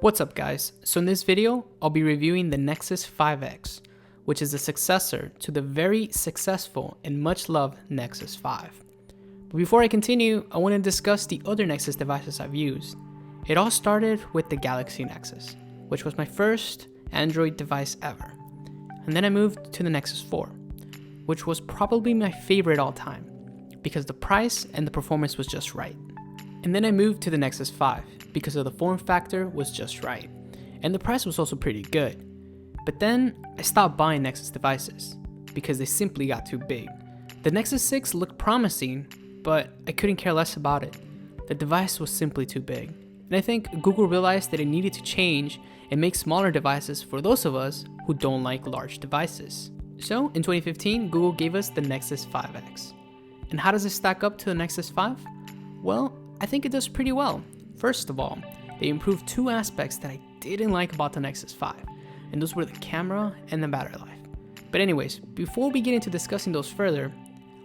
What's up guys, so in this video I'll be reviewing the Nexus 5X, which is the successor to the very successful and much loved Nexus 5. But before I continue, I want to discuss the other Nexus devices I've used. It all started with the Galaxy Nexus, which was my first Android device ever. And then I moved to the Nexus 4, which was probably my favorite all time, because the price and the performance was just right. And then I moved to the Nexus 5 because of the form factor was just right, and the price was also pretty good. But then I stopped buying Nexus devices because they simply got too big. The Nexus 6 looked promising, but I couldn't care less about it. The device was simply too big. And I think Google realized that it needed to change and make smaller devices for those of us who don't like large devices. So in 2015, Google gave us the Nexus 5X. And how does it stack up to the Nexus 5? Well, I think it does pretty well. First of all, they improved two aspects that I didn't like about the Nexus 5, and those were the camera and the battery life. But anyways, before we get into discussing those further,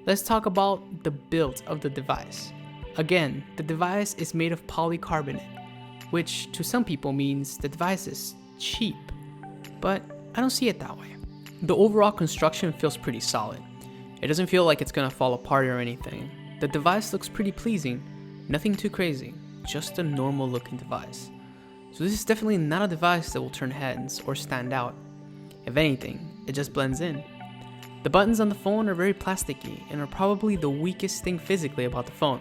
let's talk about the build of the device. Again, the device is made of polycarbonate, which to some people means the device is cheap, but I don't see it that way. The overall construction feels pretty solid. It doesn't feel like it's gonna fall apart or anything. The device looks pretty pleasing, nothing too crazy, just a normal looking device. So this is definitely not a device that will turn heads or stand out. If anything, it just blends in. The buttons on the phone are very plasticky and are probably the weakest thing physically about the phone,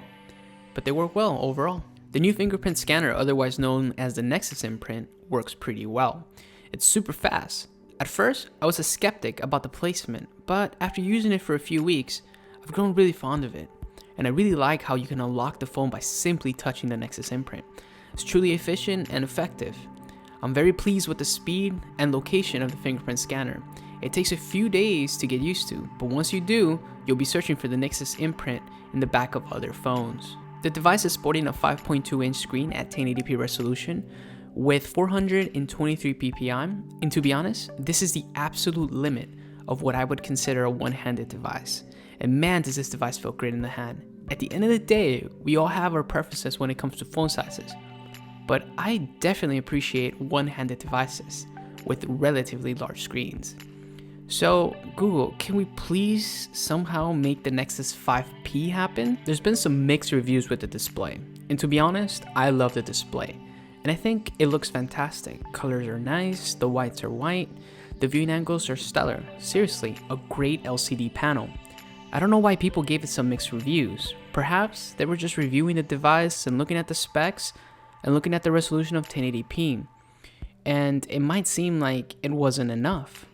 but they work well overall. The new fingerprint scanner, otherwise known as the Nexus imprint, works pretty well. It's super fast. At first, I was a skeptic about the placement, but after using it for a few weeks, I've grown really fond of it. And I really like how you can unlock the phone by simply touching the Nexus imprint. It's truly efficient and effective. I'm very pleased with the speed and location of the fingerprint scanner. It takes a few days to get used to, but once you do, you'll be searching for the Nexus imprint in the back of other phones. The device is sporting a 5.2-inch screen at 1080p resolution with 423 ppi, and to be honest, this is the absolute limit of what I would consider a one-handed device. And man, does this device feel great in the hand. At the end of the day, we all have our preferences when it comes to phone sizes, but I definitely appreciate one-handed devices with relatively large screens. So Google, can we please somehow make the Nexus 5P happen? There's been some mixed reviews with the display, and to be honest, I love the display, and I think it looks fantastic. Colors are nice, the whites are white, the viewing angles are stellar. Seriously, a great LCD panel. I don't know why people gave it some mixed reviews. Perhaps they were just reviewing the device and looking at the specs and looking at the resolution of 1080p. And it might seem like it wasn't enough,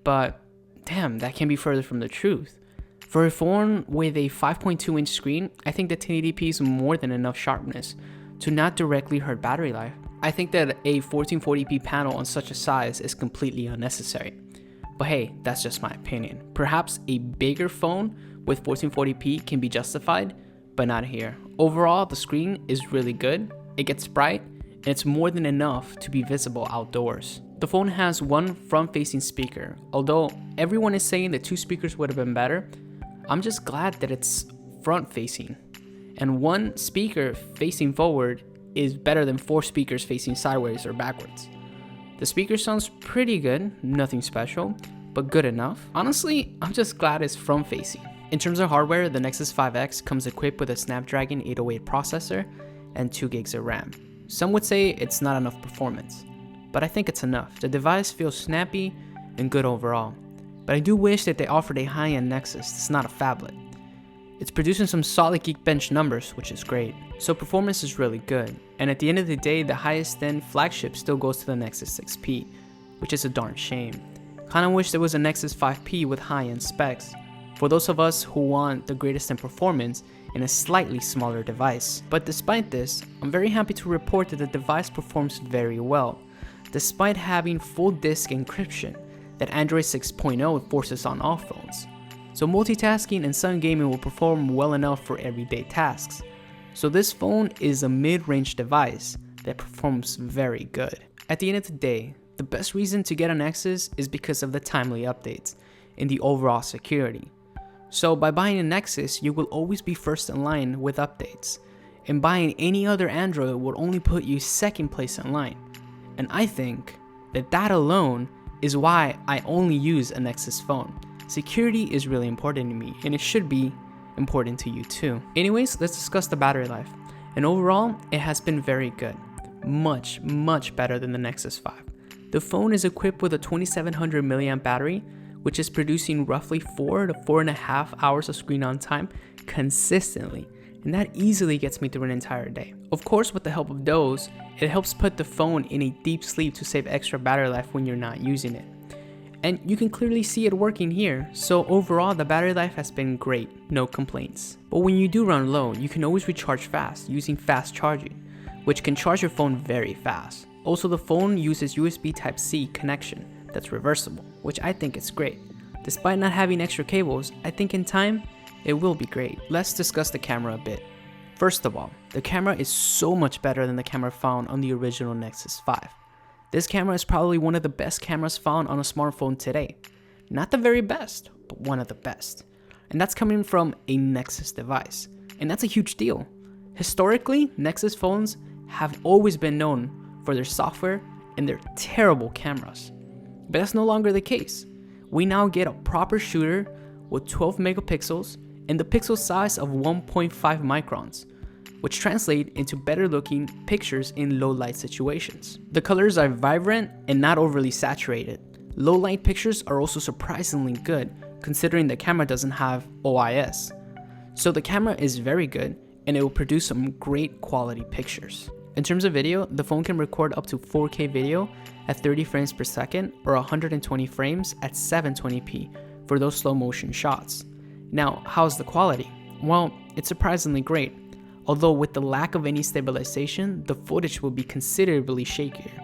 but damn, that can be further from the truth. For a phone with a 5.2-inch screen, I think that 1080p is more than enough sharpness to not directly hurt battery life. I think that a 1440p panel on such a size is completely unnecessary. But hey, that's just my opinion. Perhaps a bigger phone with 1440p can be justified, but not here. Overall, the screen is really good, it gets bright, and it's more than enough to be visible outdoors. The phone has one front-facing speaker. Although everyone is saying that two speakers would have been better, I'm just glad that it's front-facing. And one speaker facing forward is better than four speakers facing sideways or backwards. The speaker sounds pretty good, nothing special, but good enough. Honestly, I'm just glad it's front-facing. In terms of hardware, the Nexus 5X comes equipped with a Snapdragon 808 processor and 2 gigs of RAM. Some would say it's not enough performance, but I think it's enough. The device feels snappy and good overall, but I do wish that they offered a high-end Nexus that's not a phablet. It's producing some solid Geekbench numbers, which is great. So performance is really good, and at the end of the day, the highest end flagship still goes to the Nexus 6P, which is a darn shame. Kinda wish there was a Nexus 5P with high-end specs, for those of us who want the greatest in performance in a slightly smaller device. But despite this, I'm very happy to report that the device performs very well, despite having full disk encryption that Android 6.0 forces on all phones. So multitasking and sun gaming will perform well enough for everyday tasks. So this phone is a mid-range device that performs very good. At the end of the day, the best reason to get a Nexus is because of the timely updates and the overall security. So by buying a Nexus, you will always be first in line with updates, and buying any other Android will only put you second place in line. And I think that alone is why I only use a Nexus phone. Security is really important to me, and it should be important to you too. Anyways, let's discuss the battery life. And overall, it has been very good. Much better than the Nexus 5. The phone is equipped with a 2700 mAh battery, which is producing roughly 4 to 4.5 hours of screen on time consistently, and that easily gets me through an entire day. Of course, with the help of those, it helps put the phone in a deep sleep to save extra battery life when you're not using it. And you can clearly see it working here, so overall the battery life has been great, no complaints. But when you do run low, you can always recharge fast using fast charging, which can charge your phone very fast. Also, the phone uses USB Type-C connection that's reversible, which I think is great. Despite not having extra cables, I think in time, it will be great. Let's discuss the camera a bit. First of all, the camera is so much better than the camera found on the original Nexus 5. This camera is probably one of the best cameras found on a smartphone today. Not the very best, but one of the best. And that's coming from a Nexus device. And that's a huge deal. Historically, Nexus phones have always been known for their software and their terrible cameras. But that's no longer the case. We now get a proper shooter with 12 megapixels and the pixel size of 1.5 microns, which translate into better looking pictures in low light situations. The colors are vibrant and not overly saturated. Low light pictures are also surprisingly good considering the camera doesn't have OIS. So the camera is very good and it will produce some great quality pictures. In terms of video, the phone can record up to 4K video at 30 frames per second or 120 frames at 720p for those slow motion shots. Now, how's the quality? Well, it's surprisingly great. Although with the lack of any stabilization, the footage will be considerably shakier.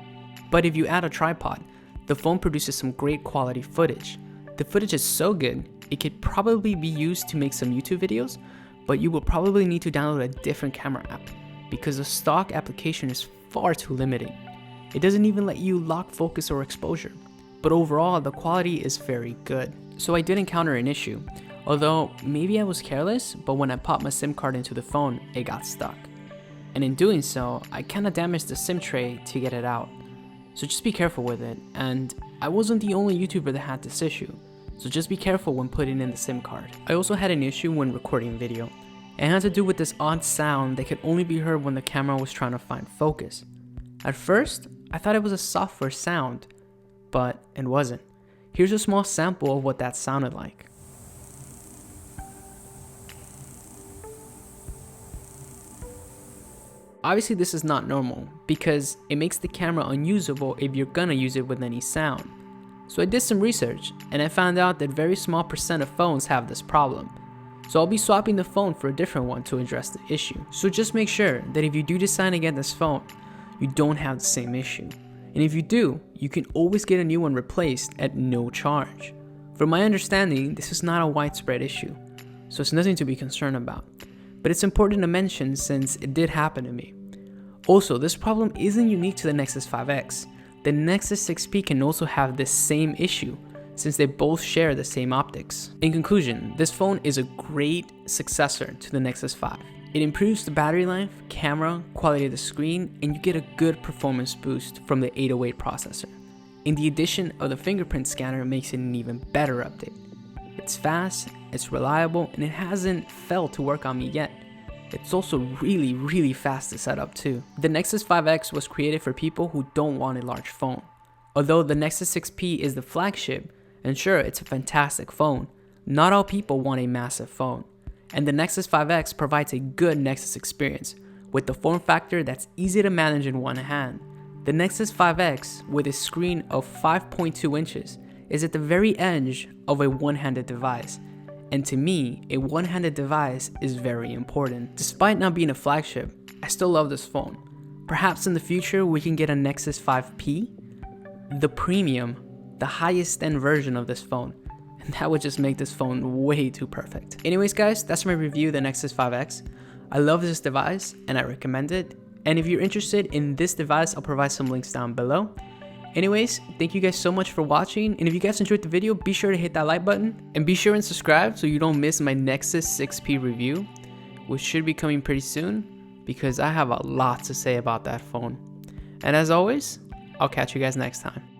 But if you add a tripod, the phone produces some great quality footage. The footage is so good, it could probably be used to make some YouTube videos, but you will probably need to download a different camera app because the stock application is far too limiting. It doesn't even let you lock focus or exposure, but overall the quality is very good. So I did encounter an issue, although maybe I was careless, but when I popped my SIM card into the phone, it got stuck. And in doing so, I kinda damaged the SIM tray to get it out. So just be careful with it, and I wasn't the only YouTuber that had this issue, so just be careful when putting in the SIM card. I also had an issue when recording video. It had to do with this odd sound that could only be heard when the camera was trying to find focus. At first, I thought it was a software sound, but it wasn't. Here's a small sample of what that sounded like. Obviously this is not normal because it makes the camera unusable if you're gonna use it with any sound. So I did some research and I found out that very small percent of phones have this problem. So I'll be swapping the phone for a different one to address the issue. So just make sure that if you do decide to get this phone, you don't have the same issue. And if you do, you can always get a new one replaced at no charge. From my understanding, this is not a widespread issue, so it's nothing to be concerned about. But it's important to mention since it did happen to me. Also, this problem isn't unique to the Nexus 5X. The Nexus 6P can also have this same issue, since they both share the same optics. In conclusion, this phone is a great successor to the Nexus 5. It improves the battery life, camera, quality of the screen, and you get a good performance boost from the 808 processor. And the addition of the fingerprint scanner makes it an even better update. It's fast, it's reliable, and it hasn't failed to work on me yet. It's also really fast to set up too. The Nexus 5X was created for people who don't want a large phone. Although the Nexus 6P is the flagship, and sure, it's a fantastic phone, not all people want a massive phone. And the Nexus 5X provides a good Nexus experience, with the form factor that's easy to manage in one hand. The Nexus 5X, with a screen of 5.2 inches, is at the very edge of a one-handed device. And to me, a one-handed device is very important. Despite not being a flagship, I still love this phone. Perhaps in the future we can get a Nexus 5P, the premium, the highest end version of this phone, and that would just make this phone way too perfect. Anyways guys, that's my review of the Nexus 5X. I love this device and I recommend it. And if you're interested in this device, I'll provide some links down below. Anyways, thank you guys so much for watching, and if you guys enjoyed the video, be sure to hit that like button and be sure and subscribe so you don't miss my Nexus 6P review, which should be coming pretty soon because I have a lot to say about that phone. And as always, I'll catch you guys next time.